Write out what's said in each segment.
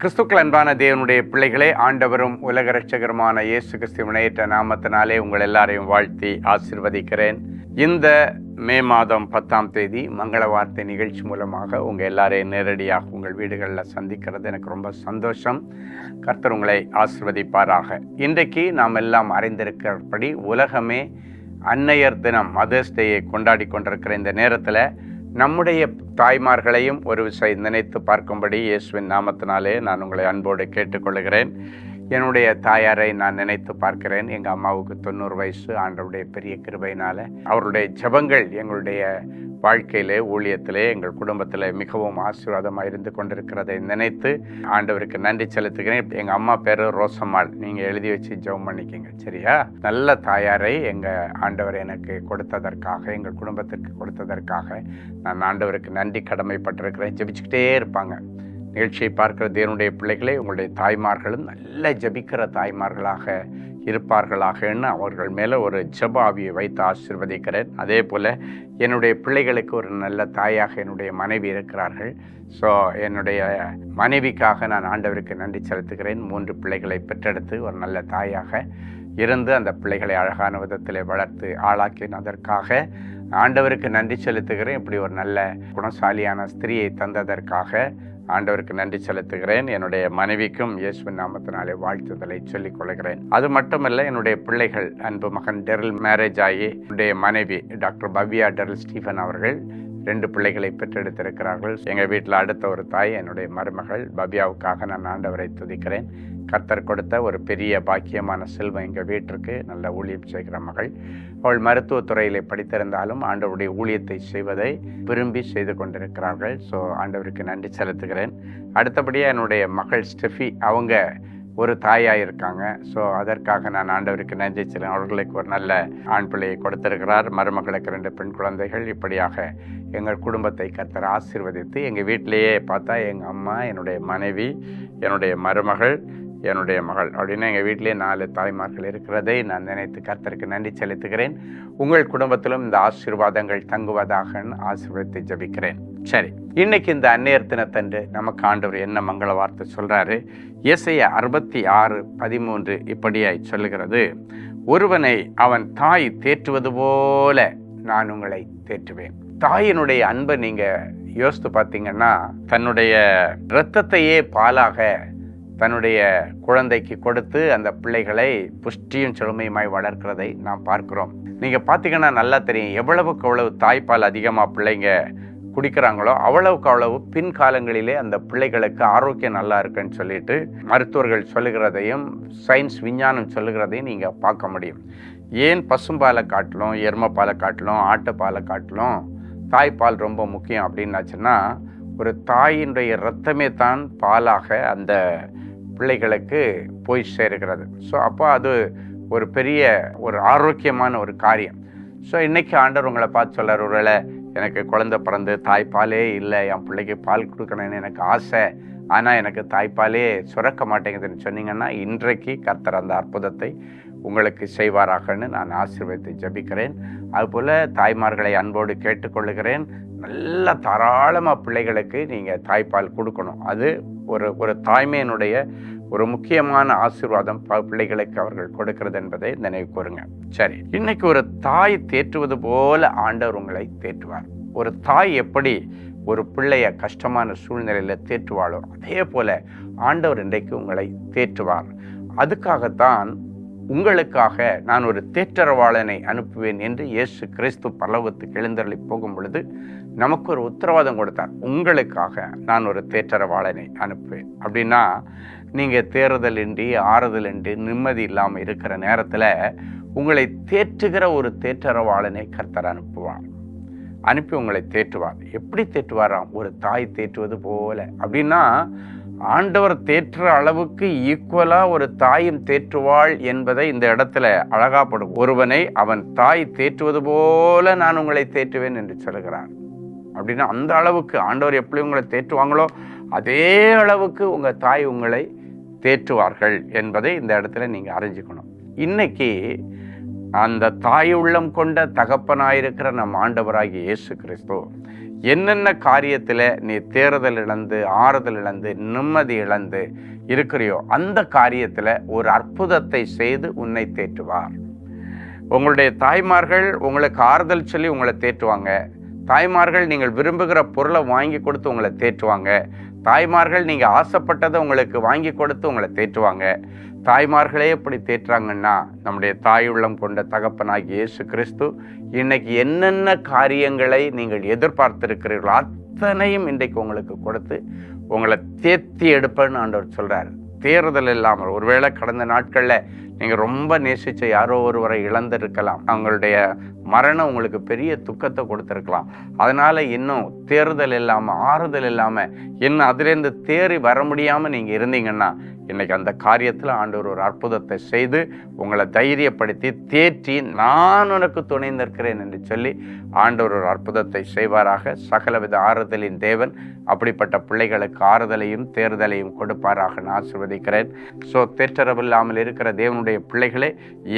கிறிஸ்துக்கள் அன்பான தேவனுடைய பிள்ளைகளே, ஆண்டவரும் உலக இரட்சகருமான இயேசு கிறிஸ்துவின் ஏற்ற நாமத்தினாலே உங்கள் எல்லாரையும் வாழ்த்தி ஆசீர்வதிக்கிறேன். இந்த மே மாதம் 10ஆம் தேதி மங்கள வார்த்தை நிகழ்ச்சி மூலமாக உங்கள் எல்லாரையும் நேரடியாக உங்கள் வீடுகளில் சந்திக்கிறது எனக்கு ரொம்ப சந்தோஷம். கர்த்தர் உங்களை ஆசீர்வதிப்பாராக. இன்றைக்கு நாம் எல்லாம் அறிந்திருக்கிறபடி உலகமே அன்னையர் தினம், மதர்ஸ் டேயை கொண்டாடி கொண்டிருக்கிற இந்த நேரத்தில் நம்முடைய தாய்மார்களையும் ஒரு விஷயம் நினைத்து பார்க்கும்படி இயேசுவின் நாமத்தினாலே நான் உங்களை அன்போடு கேட்டுக்கொள்கிறேன். என்னுடைய தாயாரை நான் நினைத்து பார்க்கிறேன். எங்கள் அம்மாவுக்கு 90 வயசு. ஆண்டவருடைய பெரிய கிருபையினால் அவருடைய ஜெபங்கள் எங்களுடைய வாழ்க்கையிலே, ஊழியத்திலே, எங்கள் குடும்பத்தில் மிகவும் ஆசீர்வாதமாக இருந்து கொண்டிருக்கிறதை நினைத்து ஆண்டவருக்கு நன்றி செலுத்துகிறேன். எங்கள் அம்மா பேர் ரோசம்மாள். நீங்கள் எழுதி வச்சு ஜெபம் பண்ணிக்கிங்க, சரியா? நல்ல தாயாரை எங்கள் ஆண்டவர் எனக்கு கொடுத்ததற்காக, எங்கள் குடும்பத்திற்கு கொடுத்ததற்காக நான் ஆண்டவருக்கு நன்றி கடமைப்பட்டிருக்கிறேன். ஜெபிச்சுக்கிட்டே இருப்பாங்க. நிகழ்ச்சியை பார்க்கிற தேவனுடைய பிள்ளைகளே, உங்களுடைய தாய்மார்களும் நல்ல ஜெபிக்கிற தாய்மார்களாக இருப்பார்களாகன்னு அவர்கள் மேலே ஒரு ஜெப ஆவியை வைத்து ஆசீர்வதிக்கிறேன். அதே போல் என்னுடைய பிள்ளைகளுக்கு ஒரு நல்ல தாயாக என்னுடைய மனைவி இருக்கிறார்கள். ஸோ என்னுடைய மனைவிக்காக நான் ஆண்டவருக்கு நன்றி செலுத்துகிறேன். 3 பிள்ளைகளை பெற்றெடுத்து ஒரு நல்ல தாயாக இருந்து அந்த பிள்ளைகளை அழகான விதத்தில் வளர்த்து ஆளாக்கினதற்காக ஆண்டவருக்கு நன்றி செலுத்துகிறேன். இப்படி ஒரு நல்ல குணசாலியான ஸ்திரியை தந்ததற்காக ஆண்டவருக்கு நன்றி செலுத்துகிறேன். என்னுடைய மனைவிக்கும் இயேசுவின் நாமத்தினாலே வாழ்த்துதலை சொல்லிக் கொள்கிறேன். அது மட்டுமல்ல, என்னுடைய பிள்ளைகள், அன்பு மகன் டெரில் மேரேஜ் ஆகி என்னுடைய மனைவி டாக்டர் பவ்யா டெரில் ஸ்டீஃபன் அவர்கள் 2 பிள்ளைகளை பெற்றெடுத்திருக்கிறார்கள். எங்கள் வீட்டில் அடுத்த ஒரு தாய், என்னுடைய மருமகள் பவ்யாவுக்காக நான் ஆண்டவரை துதிக்கிறேன். கர்த்தர் கொடுத்த ஒரு பெரிய பாக்கியமான செல்வம் எங்கள் வீட்டிற்கு. நல்ல ஊழியம் செய்கிற மகள். அவள் மருத்துவத்துறையிலே படித்திருந்தாலும் ஆண்டவருடைய ஊழியத்தை செய்வதை விரும்பி செய்து கொண்டிருக்கிறார்கள். ஸோ ஆண்டவருக்கு நன்றி செலுத்துகிறேன். அடுத்தபடியாக என்னுடைய மகள் ஸ்டெஃபி, அவங்க ஒரு தாயாக இருக்காங்க. ஸோ அதற்காக நான் ஆண்டவருக்கு நன்றி செலுத்துகிறேன். அவர்களுக்கு ஒரு நல்ல ஆண் பிள்ளையை கொடுத்திருக்கிறார். மருமகளுக்கு 2 பெண் குழந்தைகள். இப்படியாக எங்கள் குடும்பத்தை கர்த்தர் ஆசீர்வதித்து, எங்கள் வீட்டிலேயே பார்த்தா எங்கள் அம்மா, என்னுடைய மனைவி, என்னுடைய மருமகள், என்னுடைய மகள் அப்படின்னு எங்கள் வீட்டிலே 4 தாய்மார்கள் இருக்கிறதை நான் நினைத்து கர்த்தருக்கு நன்றி செலுத்துகிறேன். உங்கள் குடும்பத்திலும் இந்த ஆசீர்வாதங்கள் தங்குவதாக ஆசீர்வதித்து ஜெபிக்கிறேன். சரி, இன்னைக்கு இந்த அன்னையர் தினத்தன்று நமக்கு ஆண்டவர் என்ன மங்கள வார்த்தை சொல்றாரு? ஏசாயா 66:13 இப்படியாய் சொல்லுகிறது: ஒருவனை அவன் தாய் தேற்றுவது போல நான் உங்களை தேற்றுவேன். தாயினுடைய அன்பை நீங்க யோசித்து பார்த்தீங்கன்னா, தன்னுடைய இரத்தத்தையே பாலாக தன்னுடைய குழந்தைக்கு கொடுத்து அந்த பிள்ளைகளை புஷ்டியும் செழுமையுமாய் வளர்க்கிறதை நாம் பார்க்கிறோம். நீங்கள் பார்த்தீங்கன்னா நல்லா தெரியும், எவ்வளவுக்கு அவ்வளவு தாய்ப்பால் அதிகமாக பிள்ளைங்க குடிக்கிறாங்களோ அவ்வளவுக்கு அவ்வளவு பின்காலங்களிலே அந்த பிள்ளைகளுக்கு ஆரோக்கியம் நல்லா இருக்குன்னு சொல்லிட்டு மருத்துவர்கள் சொல்லுகிறதையும் சயின்ஸ் விஞ்ஞானம் சொல்லுகிறதையும் நீங்கள் பார்க்க முடியும். ஏன் பசும்பாலை காட்டிலும், எருமைப்பாலை காட்டிலும், ஆட்டுப்பாலை காட்டிலும் தாய்ப்பால் ரொம்ப முக்கியம் அப்படின்னாச்சுன்னா, ஒரு தாயினுடைய இரத்தமே தான் பாலாக அந்த பிள்ளைகளுக்கு போய் சேருகிறது. ஸோ அப்போ அது ஒரு பெரிய ஒரு ஆரோக்கியமான ஒரு காரியம். ஸோ இன்றைக்கி ஆண்டவர் உங்களை பார்த்து சொல்கிறார், ஒருவேளை எனக்கு குழந்தை பிறந்து தாய்ப்பாலே இல்லை, என் பிள்ளைக்கு பால் கொடுக்கணும்னு எனக்கு ஆசை, ஆனால் எனக்கு தாய்ப்பாலே சுரக்க மாட்டேங்குதுன்னு சொன்னீங்கன்னா, இன்றைக்கு கர்த்தர் அந்த அற்புதத்தை உங்களுக்கு செய்வாராகன்னு நான் ஆசீர்வதித்து ஜெபிக்கிறேன். அதுபோல் தாய்மார்களை அன்போடு கேட்டுக்கொள்ளுகிறேன். நல்ல தாராளமாக பிள்ளைகளுக்கு நீங்கள் தாய்ப்பால் கொடுக்கணும். அது ஒரு தாய்மையினுடைய ஒரு முக்கியமான ஆசீர்வாதம் பிள்ளைகளுக்கு அவர்கள் கொடுக்கிறது என்பதை நினைவு கூறுங்க. சரி, இன்னைக்கு ஒரு தாய் தேற்றுவது போல ஆண்டவர் உங்களை தேற்றுவார். ஒரு தாய் எப்படி ஒரு பிள்ளைய கஷ்டமான சூழ்நிலையில் தேற்றுவாளோ அதே போல ஆண்டவர் இன்றைக்கு உங்களை தேற்றுவார். அதுக்காகத்தான் உங்களுக்காக நான் ஒரு தேற்றரவாளனை அனுப்புவேன் என்று இயேசு கிறிஸ்து பரலோகத்துக்கு எழுந்தருளி போகும் பொழுது நமக்கு ஒரு உத்தரவாதம் கொடுத்தார். உங்களுக்காக நான் ஒரு தேற்றரவாளனை அனுப்புவேன். அப்படின்னா, நீங்கள் தேறுதல் இன்றி, ஆறுதல் இன்றி, நிம்மதி இல்லாமல் இருக்கிற நேரத்தில் உங்களை தேற்றுகிற ஒரு தேற்றரவாளனை கர்த்தர் அனுப்புவார். அனுப்பி உங்களை தேற்றுவார். எப்படி தேற்றுவாராம்? ஒரு தாய் தேற்றுவது போல. அப்படின்னா, ஆண்டவர் தேற்றுற அளவுக்கு ஈக்குவலாக ஒரு தாயும் தேற்றுவாள் என்பதை இந்த இடத்துல அழகாப்படும். ஒருவனை அவன் தாய் தேற்றுவது போல நான் உங்களை தேற்றுவேன் என்று சொல்கிறார். அப்படின்னா அந்த அளவுக்கு ஆண்டவர் எப்படி உங்களை தேற்றுவாங்களோ அதே அளவுக்கு உங்கள் தாய் உங்களை தேற்றுவார்கள் என்பதை இந்த இடத்துல நீங்கள் அறிஞ்சுக்கணும். இன்னைக்கு அந்த தாய் உள்ளம் கொண்ட தகப்பனாயிருக்கிற நம் ஆண்டவராகிய இயேசு கிறிஸ்து என்னென்ன காரியத்தில் நீ தேறுதல் இழந்து, ஆறுதல் இழந்து, நிம்மதி இழந்து இருக்கிறியோ அந்த காரியத்தில் ஒரு அற்புதத்தை செய்து உன்னை தேற்றுவார். உங்களுடைய தாய்மார்கள் உங்களுக்கு ஆறுதல் சொல்லி உங்களை தேற்றுவாங்க. தாய்மார்கள் நீங்கள் விரும்புகிற பொருளை வாங்கி கொடுத்து உங்களை தேற்றுவாங்க. தாய்மார்கள் நீங்கள் ஆசைப்பட்டதை உங்களுக்கு வாங்கி கொடுத்து உங்களை தேற்றுவாங்க. தாய்மார்களே எப்படி தேற்றுறாங்கன்னா, நம்முடைய தாய் உள்ளம் கொண்ட தகப்பனாகிய இயேசு கிறிஸ்து இன்னைக்கு என்னென்ன காரியங்களை நீங்கள் எதிர்பார்த்திருக்கிறீர்களோ அத்தனையும் இன்றைக்கு உங்களுக்கு கொடுத்து உங்களை தேத்தி எடுப்பேன்னு ஆண்டவர் சொல்கிறார். தேறுதல் இல்லாமல், ஒருவேளை கடந்த நாட்களில் நீங்கள் ரொம்ப நேசித்த யாரோ ஒருவரை இழந்திருக்கலாம். அவங்களுடைய மரணம் உங்களுக்கு பெரிய துக்கத்தை கொடுத்துருக்கலாம். அதனால் இன்னும் தேறுதல் இல்லாமல், ஆறுதல் இல்லாமல், இன்னும் அதிலேருந்து தேறி வர முடியாமல் நீங்கள் இருந்தீங்கன்னா, இன்றைக்கி அந்த காரியத்தில் ஆண்டவர் ஒரு அற்புதத்தை செய்து உங்களை தைரியப்படுத்தி தேற்றி நான் உனக்கு துணை நிற்கிறேன் என்று சொல்லி ஆண்டவர் ஒரு அற்புதத்தை செய்வாராக. சகலவித ஆறுதலின் தேவன் அப்படிப்பட்ட பிள்ளைகளுக்கு ஆறுதலையும் தேறுதலையும் கொடுப்பாராக நான் ஆசீர்வதிக்கிறேன். தேற்றரவில்லாமல் இருக்கிற தேவனுடைய பிள்ளைகளே,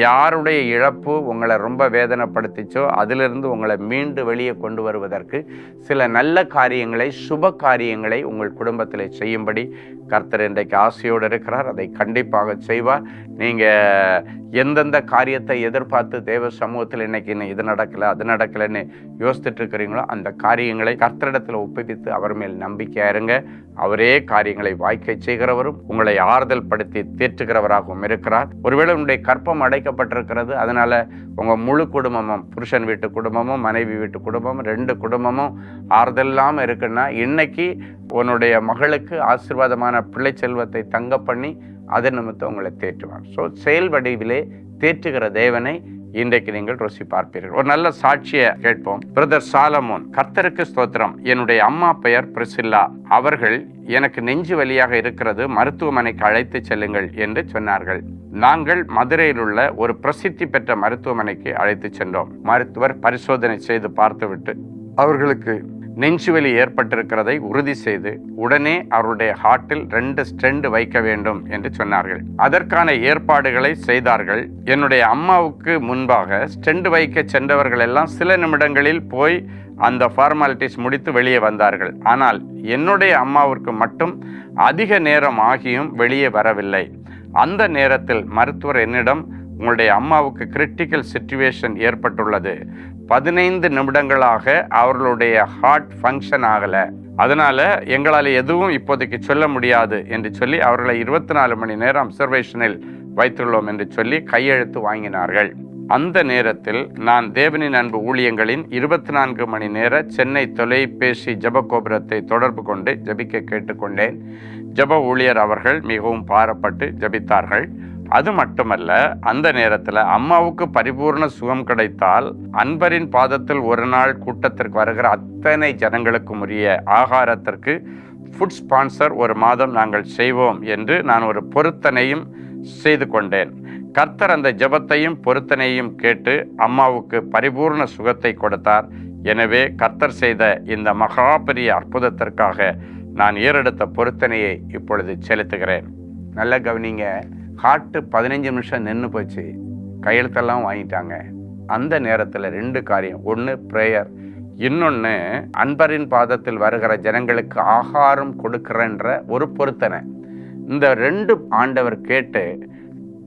யாருடைய இழப்பு உங்களை ரொம்ப வேதனைப்படுத்திச்சோ அதிலிருந்து உங்களை மீண்டு வெளியே கொண்டு வருவதற்கு சில நல்ல காரியங்களை, சுப காரியங்களை உங்கள் குடும்பத்தில் செய்யும்படி கர்த்தர் இன்றைக்கு ஆசையோடு இருக்கிறார். அதை கண்டிப்பாக செய்வார். நீங்கள் எந்தெந்த காரியத்தை எதிர்பார்த்து தேவ சமூகத்தில் இன்னைக்கு இது நடக்கலை அது நடக்கலைன்னு யோசித்துட்டு இருக்கிறீங்களோ அந்த காரியங்களை கர்த்தரிடத்தில் ஒப்புவித்து அவர் மேல் நம்பிக்கையா இருங்க. அவரே காரியங்களை வாய்க்கை செய்கிறவரும் உங்களை ஆறுதல் படுத்தி தேற்றுகிறவராகவும் இருக்கிறார். ஒருவேளை உன்னுடைய கற்பம் அடைக்கப்பட்டிருக்கிறது, அதனால உங்கள் முழு குடும்பமும், புருஷன் வீட்டு குடும்பமும் மனைவி வீட்டு குடும்பமும் 2 குடும்பமும் ஆறுதல் இல்லாமல் இருக்குன்னா, இன்னைக்கு உன்னுடைய மகளுக்கு ஆசீர்வாதமான பிள்ளை செல்வத்தை தங்க பண்ணி அதன் நிமித்தம் உங்களை தேற்றுவார். செயல் வடிவிலே தேற்றுகிற தேவனை இன்றைக்கு நீங்கள் ருசி பார்ப்பீர்கள். ஒரு நல்ல சாட்சியை கேட்போம். பிரதர் சாலமோன், கர்த்தருக்கு ஸ்தோத்திரம். என்னுடைய அம்மா பெயர் பிரிசில்லா. அவர்கள் எனக்கு நெஞ்சு வலியாக இருக்கிறது, மருத்துவமனைக்கு அழைத்து செல்லுங்கள் என்று சொன்னார்கள். நாங்கள் மதுரையில் உள்ள ஒரு பிரசித்தி பெற்ற மருத்துவமனைக்கு அழைத்து சென்றோம். மருத்துவர் பரிசோதனை செய்து பார்த்துவிட்டு அவர்களுக்கு நெஞ்சுவலி ஏற்பட்டிருக்கிறதை உறுதி செய்து உடனே அவருடைய ஹார்ட்டில் 2 ஸ்டெண்ட் வைக்க வேண்டும் என்று சொன்னார்கள். அதற்கான ஏற்பாடுகளை செய்தார்கள். என்னுடைய அம்மாவுக்கு முன்பாக ஸ்டெண்ட் வைக்க சென்றவர்கள் எல்லாம் சில நிமிடங்களில் போய் அந்த ஃபார்மாலிட்டிஸ் முடித்து வெளியே வந்தார்கள். ஆனால் என்னுடைய அம்மாவிற்கு மட்டும் அதிக நேரம் ஆகியும் வெளியே வரவில்லை. அந்த நேரத்தில் மருத்துவர் என்னிடம், உங்களுடைய அம்மாவுக்கு கிரிட்டிக்கல் சிச்சுவேஷன் ஏற்பட்டுள்ளது, 15 நிமிடங்களாக அவர்களுடைய ஹார்ட் ஃபங்க்ஷன் ஆகலை, அதனால் எங்களால் எதுவும் இப்போதைக்கு சொல்ல முடியாது என்று சொல்லி அவர்களை 24 மணி நேரம் அப்சர்வேஷனில் வைத்துள்ளோம் என்று சொல்லி கையெழுத்து வாங்கினார்கள். அந்த நேரத்தில் நான் தேவனின் அன்பு ஊழியங்களின் 24 மணி நேர சென்னை தொலைபேசி ஜபகோபுரத்தை தொடர்பு கொண்டு ஜபிக்க கேட்டுக்கொண்டேன். ஜப ஊழியர் அவர்கள் மிகவும் பாரப்பட்டு ஜபித்தார்கள். அது மட்டுமல்ல, அந்த நேரத்தில் அம்மாவுக்கு பரிபூர்ண சுகம் கிடைத்தால் அன்பரின் பாதத்தில் ஒரு நாள் கூட்டத்திற்கு வருகிற அத்தனை ஜனங்களுக்கும் உரிய ஆகாரத்திற்கு ஃபுட் ஸ்பான்சர் 1 மாதம் நாங்கள் செய்வோம் என்று நான் ஒரு பொருத்தனையும் செய்து கொண்டேன். கர்த்தர் அந்த ஜெபத்தையும் பொருத்தனையும் கேட்டு அம்மாவுக்கு பரிபூர்ண சுகத்தை கொடுத்தார். எனவே கர்த்தர் செய்த இந்த மகா பெரிய அற்புதத்திற்காக நான் ஏறெடுத்த பொருத்தனையை இப்பொழுது செலுத்துகிறேன். நல்ல கவனிங்க. ஹார்ட்டு 15 நிமிஷம் நின்று போச்சு, கையெழுத்தெல்லாம் வாங்கிட்டாங்க. அந்த நேரத்தில் 2 காரியம். ஒன்று ப்ரேயர், இன்னொன்று அன்பரின் பாதத்தில் வருகிற ஜனங்களுக்கு ஆகாரம் கொடுக்குறன்ற ஒரு பொருத்தனை. இந்த 2 ஆண்டவர் கேட்டு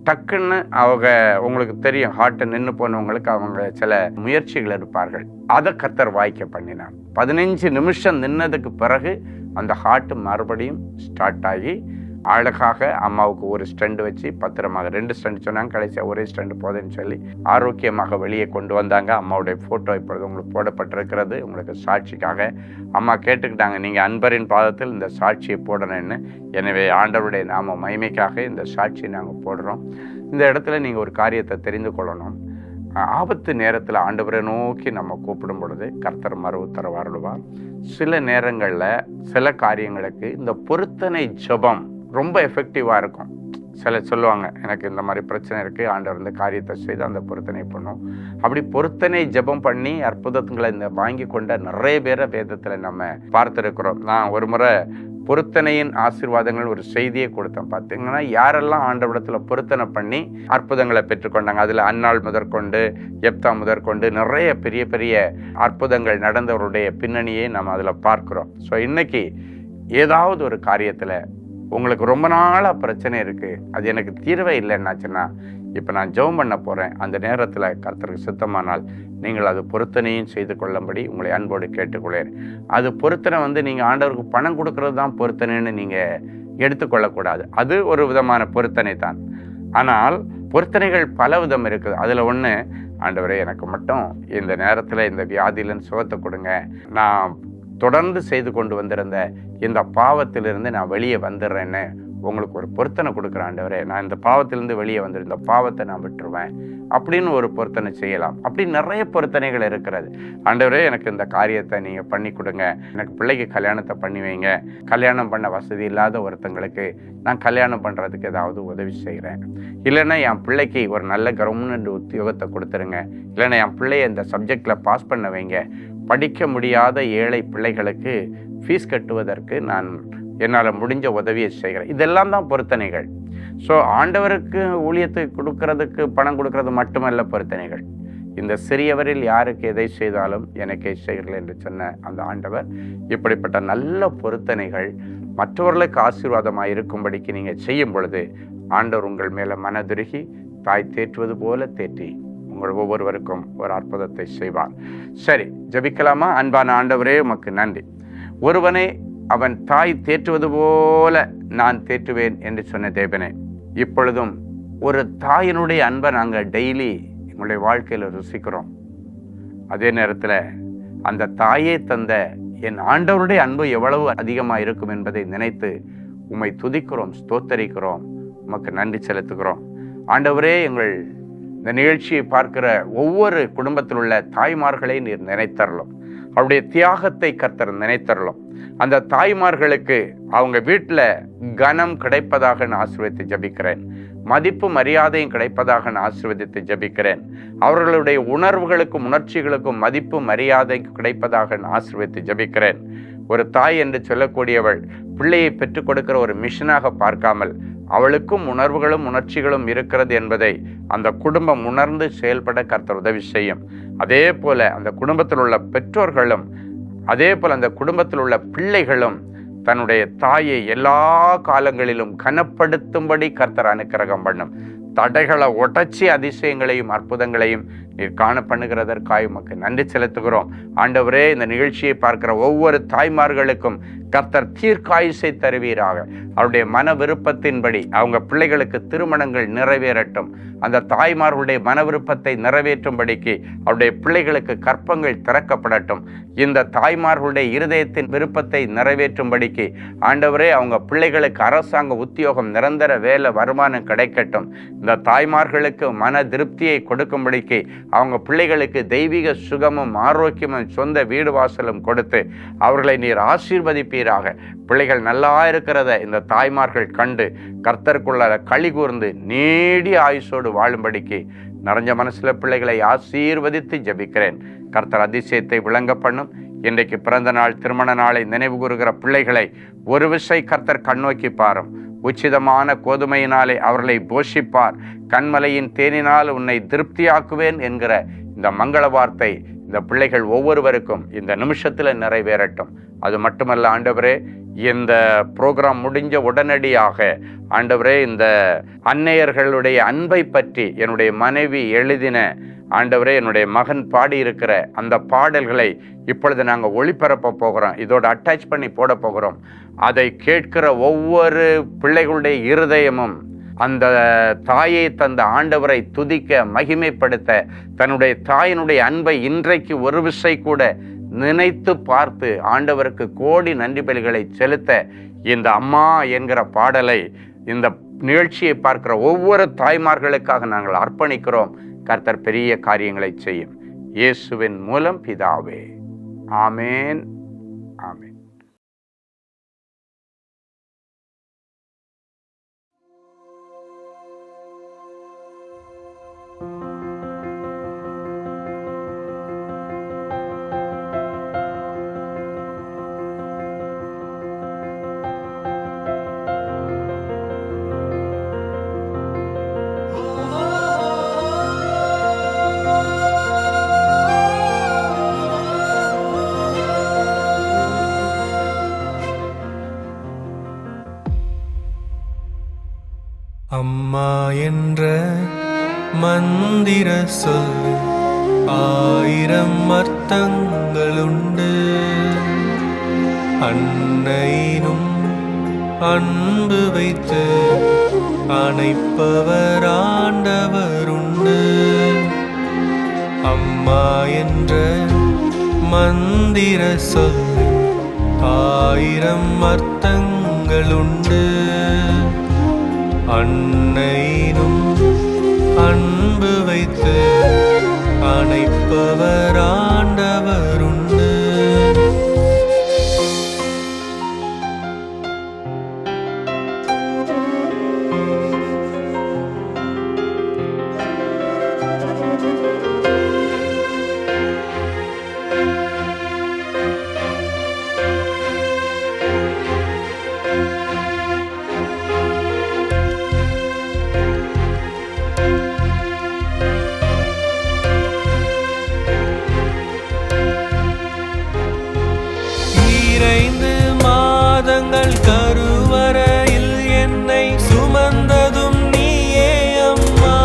டக்குன்னு அவங்க, உங்களுக்கு தெரியும், ஹார்ட்டை நின்று போனவங்களுக்கு அவங்க சில முயற்சிகள் எடுப்பார்கள், அதை கர்த்தர் வாய்க்க பண்ணினார். 15 நிமிஷம் நின்னதுக்கு பிறகு அந்த ஹார்ட்டு மறுபடியும் ஸ்டார்ட் ஆகி அழகாக அம்மாவுக்கு ஒரு ஸ்டெண்ட் வச்சு பத்திரமாக 2 ஸ்டெண்ட் சொன்னாங்க, கடைசியாக ஒரே ஸ்டெண்ட் போதுன்னு சொல்லி ஆரோக்கியமாக வெளியே கொண்டு வந்தாங்க. அம்மாவுடைய ஃபோட்டோ இப்பொழுது உங்களுக்கு போடப்பட்டிருக்கிறது. உங்களுக்கு சாட்சிக்காக அம்மா கேட்டுக்கிட்டாங்க, நீங்கள் அன்பரின் பாதத்தில் இந்த சாட்சியை போடணும்னு. எனவே ஆண்டவருடைய நாம மகிமைக்காக இந்த சாட்சியை நாங்கள் போடுறோம். இந்த இடத்துல நீங்கள் ஒரு காரியத்தை தெரிந்து கொள்ளணும். ஆபத்து நேரத்தில் ஆண்டவரை நோக்கி நம்ம கூப்பிடும் பொழுது கர்த்தர் மறு உத்தரவு அருளுவார். சில நேரங்களில் சில காரியங்களுக்கு இந்த பொருத்தனை ஜெபம் ரொம்ப எஃபெக்டிவாக இருக்கும். சொல்லுவாங்க, எனக்கு இந்த மாதிரி பிரச்சனை இருக்குது, ஆண்டவர் இந்த காரியத்தை செய்து அந்த பொருத்தனை பண்ணும். அப்படி பொருத்தனை ஜெபம் பண்ணி அற்புதங்களை இந்த வாங்கி கொண்ட நிறைய பேரை வேதத்தில் நம்ம பார்த்துருக்கிறோம். நான் ஒரு முறை பொருத்தனையின் ஆசீர்வாதங்கள் ஒரு செய்தியை கொடுத்தேன். பார்த்தீங்கன்னா யாரெல்லாம் ஆண்டவரிடத்தில் பொருத்தனை பண்ணி அற்புதங்களை பெற்றுக்கொண்டாங்க. அதில் அன்னாள் முதற்கொண்டு எப்தா முதற்கொண்டு நிறைய பெரிய பெரிய அற்புதங்கள் நடந்தவருடைய பின்னணியை நம்ம அதில் பார்க்குறோம். ஸோ இன்னைக்கு ஏதாவது ஒரு காரியத்தில் உங்களுக்கு ரொம்ப நாளாக பிரச்சனை இருக்குது, அது எனக்கு தீர்வே இல்லைன்னாச்சுன்னா இப்போ நான் ஜெபம் பண்ண போகிறேன். அந்த நேரத்தில் கர்த்தருக்கு சித்தமானால் நீங்கள் அது பொருத்தனையும் செய்து கொள்ளும்படி உங்களை அன்போடு கேட்டுக்கொள்கிறேன். அது பொருத்தனை நீங்கள் ஆண்டவருக்கு பணம் கொடுக்கறது தான் பொருத்தனைன்னு நீங்கள் எடுத்துக்கொள்ளக்கூடாது. அது ஒரு விதமான பொருத்தனை தான். ஆனால் பொருத்தனைகள் பல விதம் இருக்குது. அதில் ஒன்று, ஆண்டவரே எனக்கு மட்டும் இந்த நேரத்தில் இந்த வியாதியிலேருந்து சுகத்தை கொடுங்க, நான் தொடர்ந்து செய்து கொண்டு வந்திருந்த இந்த பாவத்திலிருந்து நான் வெளியே வந்துடுறேன்னு உங்களுக்கு ஒரு பொருத்தனை கொடுக்குற ஆண்டவரே, நான் இந்த பாவத்திலிருந்து வெளியே வந்துடும், இந்த பாவத்தை நான் விட்டுருவேன் அப்படின்னு ஒரு பொருத்தனை செய்யலாம். அப்படி நிறைய பொருத்தனைகள் இருக்கிறது. ஆண்டவரே எனக்கு இந்த காரியத்தை நீங்கள் பண்ணி கொடுங்க, எனக்கு பிள்ளைக்கு கல்யாணத்தை பண்ணி வைங்க, கல்யாணம் பண்ண வசதி இல்லாத ஒருத்தங்களுக்கு நான் கல்யாணம் பண்ணுறதுக்கு ஏதாவது உதவி செய்கிறேன், இல்லைன்னா என் பிள்ளைக்கு ஒரு நல்ல கவர்மெண்ட் உத்தியோகத்தை கொடுத்துருங்க, இல்லைன்னா என் பிள்ளைய இந்த சப்ஜெக்டில் பாஸ் பண்ண வைங்க, படிக்க முடியாத ஏழை பிள்ளைகளுக்கு ஃபீஸ் கட்டுவதற்கு நான் என்னால் முடிஞ்ச உதவியை செய்கிறேன். இதெல்லாம் தான் பொருத்தனைகள். ஸோ ஆண்டவருக்கு ஊழியத்துக்கு கொடுக்கறதுக்கு பணம் கொடுக்கறது மட்டுமல்ல பொருத்தனைகள். இந்த சிறியவரில் யாருக்கு எதை செய்தாலும் எனக்கே செய்கிறீர்கள் என்று சொன்ன அந்த ஆண்டவர் இப்படிப்பட்ட நல்ல பொருத்தனைகள் மற்றவர்களுக்கு ஆசீர்வாதமாக இருக்கும்படிக்கு நீங்கள் செய்யும் பொழுது ஆண்டவர் உங்கள் மேலே மனதுருகி தாய் தேற்றுவது போல தேற்றி உங்கள் ஒவ்வொருவருக்கும் ஒரு அற்புதத்தை செய்வார். சரி, ஜெபிக்கலாமா? அன்பான ஆண்டவரே, உமக்கு நன்றி. ஒருவனை அவன் தாய் தேற்றுவது போல நான் தேற்றுவேன் என்று சொன்ன தேவனே, இப்பொழுதும் ஒரு தாயினுடைய அன்பை நாங்கள் டெய்லி எங்களுடைய வாழ்க்கையில் ருசிக்கிறோம். அதே நேரத்தில் அந்த தாயே தந்த என் ஆண்டவருடைய அன்பு எவ்வளவு அதிகமாக இருக்கும் என்பதை நினைத்து உம்மை துதிக்கிறோம், ஸ்தோத்தரிக்கிறோம், உமக்கு நன்றி செலுத்துகிறோம். ஆண்டவரே, எங்கள் இந்த நிகழ்ச்சியை பார்க்கிற ஒவ்வொரு குடும்பத்தில் உள்ள தாய்மார்களை நீர் நினைத்தரலும், அவருடைய தியாகத்தை கர்த்தர் நினைத்தரலும். அந்த தாய்மார்களுக்கு அவங்க வீட்டில் கனம் கிடைப்பதாக நான் ஆசீர்வதித்து ஜெபிக்கிறேன், மதிப்பு மரியாதையும் கிடைப்பதாக நான் ஆசீர்வதித்து ஜெபிக்கிறேன். அவர்களுடைய உணர்வுகளுக்கும் உணர்ச்சிகளுக்கும் மதிப்பு மரியாதை கிடைப்பதாக நான் ஆசீர்வதித்து ஜெபிக்கிறேன். ஒரு தாய் என்று சொல்லக்கூடியவள் பிள்ளையை பெற்றுக் கொடுக்கிற ஒரு மிஷனாக பார்க்காமல் அவளுக்கும் உணர்வுகளும் உணர்ச்சிகளும் இருக்கிறது என்பதை அந்த குடும்பம் உணர்ந்து செயல்பட கர்த்தர் உதவி செய்யும். அதே போல அந்த குடும்பத்தில் உள்ள பெற்றோர்களும், அதே போல் அந்த குடும்பத்தில் உள்ள பிள்ளைகளும் தன்னுடைய தாயை எல்லா காலங்களிலும் கனப்படுத்தும்படி கர்த்தர் அனுக்கிரகம் பண்ணும். தடைகளை உடைச்சி அதிசயங்களையும் அற்புதங்களையும் நீர் காண பண்ணுகிறதற்காக உமக்கு நன்றி செலுத்துகிறோம். ஆண்டவரே, இந்த நிகழ்ச்சியை பார்க்கிற ஒவ்வொரு தாய்மார்களுக்கும் கர்த்தர் தீர்க்காயுசை தருவீராக. அவருடைய மன விருப்பத்தின்படி அவங்க பிள்ளைகளுக்கு திருமணங்கள் நிறைவேறட்டும். அந்த தாய்மார்களுடைய மன விருப்பத்தை நிறைவேற்றும்படிக்கு அவருடைய பிள்ளைகளுக்கு கற்பங்கள் திறக்கப்படட்டும். இந்த தாய்மார்களுடைய இருதயத்தின் விருப்பத்தை நிறைவேற்றும்படிக்கு ஆண்டவரே, அவங்க பிள்ளைகளுக்கு அரசாங்க உத்தியோகம், நிரந்தர வேலை, வருமானம் கிடைக்கட்டும். இந்த தாய்மார்களுக்கு மன திருப்தியை கொடுக்கும்படிக்கு அவங்க பிள்ளைகளுக்கு தெய்வீக சுகமும் ஆரோக்கியமும் சொந்த வீடு வாசலும் கொடுத்து அவர்களை நீர் ஆசீர்வதிப்பீராக. பிள்ளைகள் நல்லா இருக்கிறத இந்த தாய்மார்கள் கண்டு கர்த்தருக்குள்ள களி கூர்ந்து நீடிய ஆயுசோடு வாழும்படிக்கு நிறைஞ்ச மனசுல பிள்ளைகளை ஆசீர்வதித்து ஜெபிக்கிறேன். கர்த்தர் அதிசயத்தை விளங்க பண்ணும். இன்றைக்கு பிறந்த நாள், திருமண நாளை நினைவு கூறுகிற பிள்ளைகளை ஒரு விசை கர்த்தர் கண்ணோக்கி பாரும். உச்சிதமான கோதுமையினாலே அவர்களை போஷிப்பார். கண்மலையின் தேனினால் உன்னை திருப்தியாக்குவேன் என்கிற இந்த மங்கள வார்த்தை இந்த பிள்ளைகள் ஒவ்வொருவருக்கும் இந்த நிமிஷத்தில் நிறைவேறட்டும். அது மட்டுமல்ல ஆண்டவரே, இந்த ப்ரோக்ராம் முடிஞ்ச உடனடியாக ஆண்டவரே, இந்த அன்னையர்களுடைய அன்பை பற்றி என்னுடைய மனைவி எழுதின ஆண்டவரே, என்னுடைய மகன் பாடியிருக்கிற அந்த பாடல்களை இப்பொழுது நாங்கள் ஒளிபரப்ப போகிறோம், இதோட அட்டாச் பண்ணி போட போகிறோம். அதை கேட்கிற ஒவ்வொரு பிள்ளைகளுடைய இருதயமும் அந்த தாயை தந்த ஆண்டவரை துதிக்க, மகிமைப்படுத்த, தன்னுடைய தாயினுடைய அன்பை இன்றைக்கு ஒரு விசை கூட நினைத்து பார்த்து ஆண்டவருக்கு கோடி நன்றி பலிகளை செலுத்த இந்த அம்மா என்கிற பாடலை இந்த நிகழ்ச்சியை பார்க்கிற ஒவ்வொரு தாய்மார்களுக்காக நாங்கள் அர்ப்பணிக்கிறோம். கர்த்தர் பெரிய காரியங்களை செய்யும். இயேசுவின் மூலம் பிதாவே, ஆமேன், ஆமேன். அம்மா என்ற மந்திர சொல்லு 1000 அர்த்தங்களுண்டு. அன்னையினும் அன்பு வைத்து அணைப்பவர் ஆண்டவருண்டு. அம்மா என்ற மந்திர சொல்லு 1000 அர்த்தங்களுண்டு. அன்னையினும் அன்பு வைத்து அணைப்பவர் ஆண்டவருண்டு. கருவறையில் என்னை சுமந்ததும் நீயே அம்மா.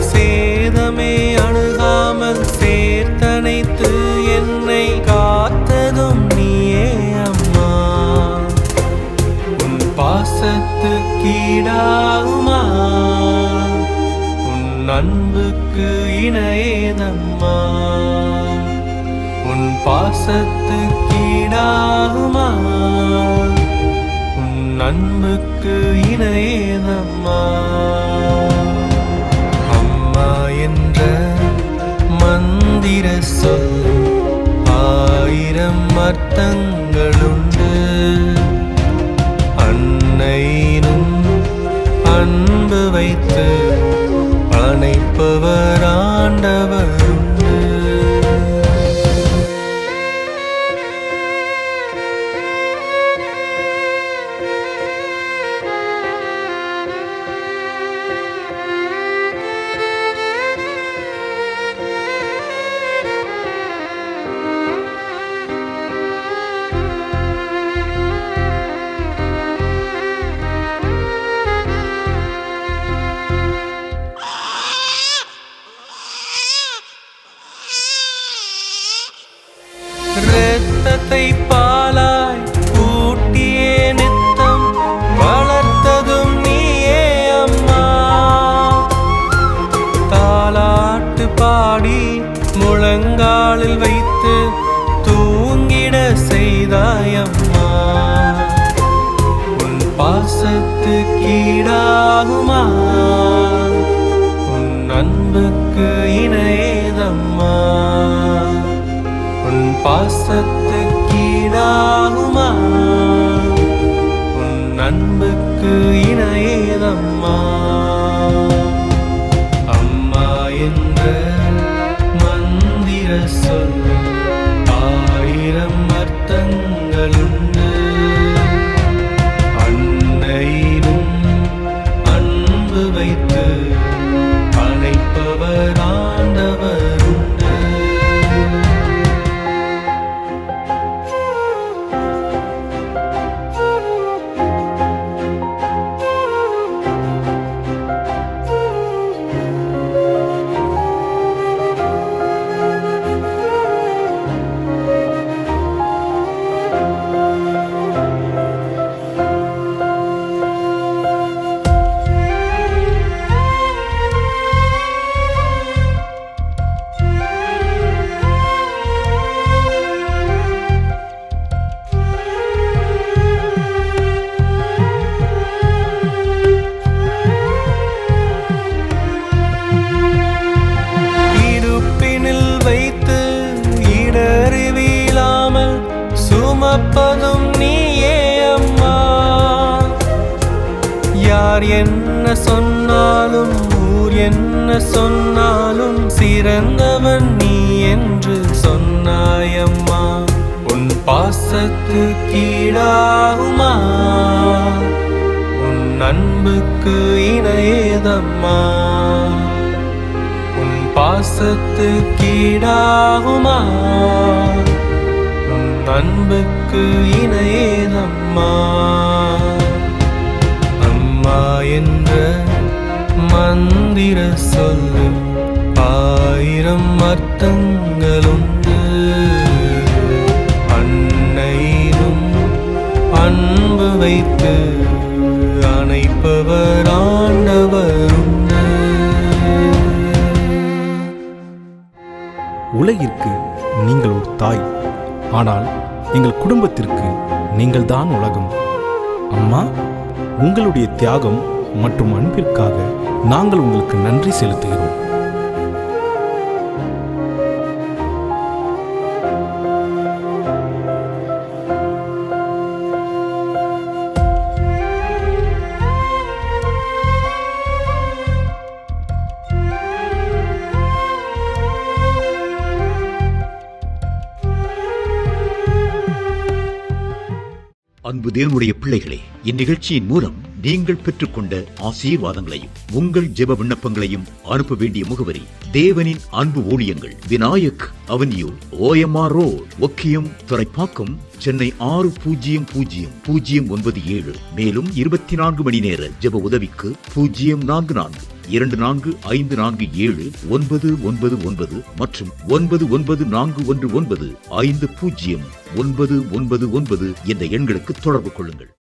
சேதமே அணுகாமல் சேர்த்தணைத்து என்னை காத்ததும் நீயே அம்மா. உன் பாசத்துக்கீடாகுமா, உன் அன்புக்கு இணையேதம்மா. உன் பாசத்துக்கீடாகுமா, உன் அன்புக்கு இணையேதம்மா. அம்மா என்ற மந்திர சொல்லு 1000 அர்த்தங்களுண்டு. அன்னையினும் அன்பு வைத்து அணைப்பவர் ஆண்டவருண்டு. இரத்தத்தை பாலாய் கூட்டியே நித்தம் வளர்த்ததும் நீயே அம்மா. தாலாட்டு பாடி முழங்காலில் வைத்து தூங்கிட செய்தாயம்மா. உன் பாசத்துக்கீடாகுமா, உன் அன்புக்கு இணையேதம்மா. உன் பாசத்துக்கீடாகுமா, உன் அன்புக்கு இணையேதம்மா. அம்மா என்ற மந்திர சொல்லு 1000 அர்த்தங்களுண்டு. அன்னையினும் அன்பு வைத்து அணைப்பவர் ஆண்டவருண்டு. சுமப்பதும் நீயே அம்மா. யார் என்ன சொன்னாலும் ஊர் என்ன சொன்னாலும் சிறந்தவன் நீ என்று சொன்னாயம்மா. உன் பாசத்துக்கீடாகுமா, உன் அன்புக்கு இணையேதம்மா. உன் பாசத்துக்கீடாகுமா, உன் அன்புக்கு இணையேதம்மா. அம்மா அம்மா என்ற மந்திர சொல்லு 1000 அர்த்தங்களுண்டு. அன்னையிலும் அன்பு வைத்து அணைப்பவர் ஆண்டவருண்டு. உலகிற்கு நீங்கள் ஒரு தாய், ஆனால் எங்கள் குடும்பத்திற்கு நீங்கள் தான் உலகம். அம்மா, உங்களுடைய தியாகம் மற்றும் அன்பிற்காக நாங்கள் உங்களுக்கு நன்றி செலுத்துகிறோம். அன்பு தேவனுடைய பிள்ளைகளே, இந்நிகழ்ச்சியின் மூலம் நீங்கள் பெற்றுக்கொண்ட ஆசீர்வாதங்களையும் உங்கள் ஜெப விண்ணப்பங்களையும் அனுப்ப வேண்டிய முகவரி: தேவனின் அன்பு ஊழியங்கள், Vinayak avenue, OMR road, Okkiyam, Thoraipakkam, Chennai 600097. மேலும் 24 மணி நேர ஜெப உதவிக்கு 044-24547-999 மற்றும் 9941950999 என்ற எண்களுக்கு தொடர்பு கொள்ளுங்கள்.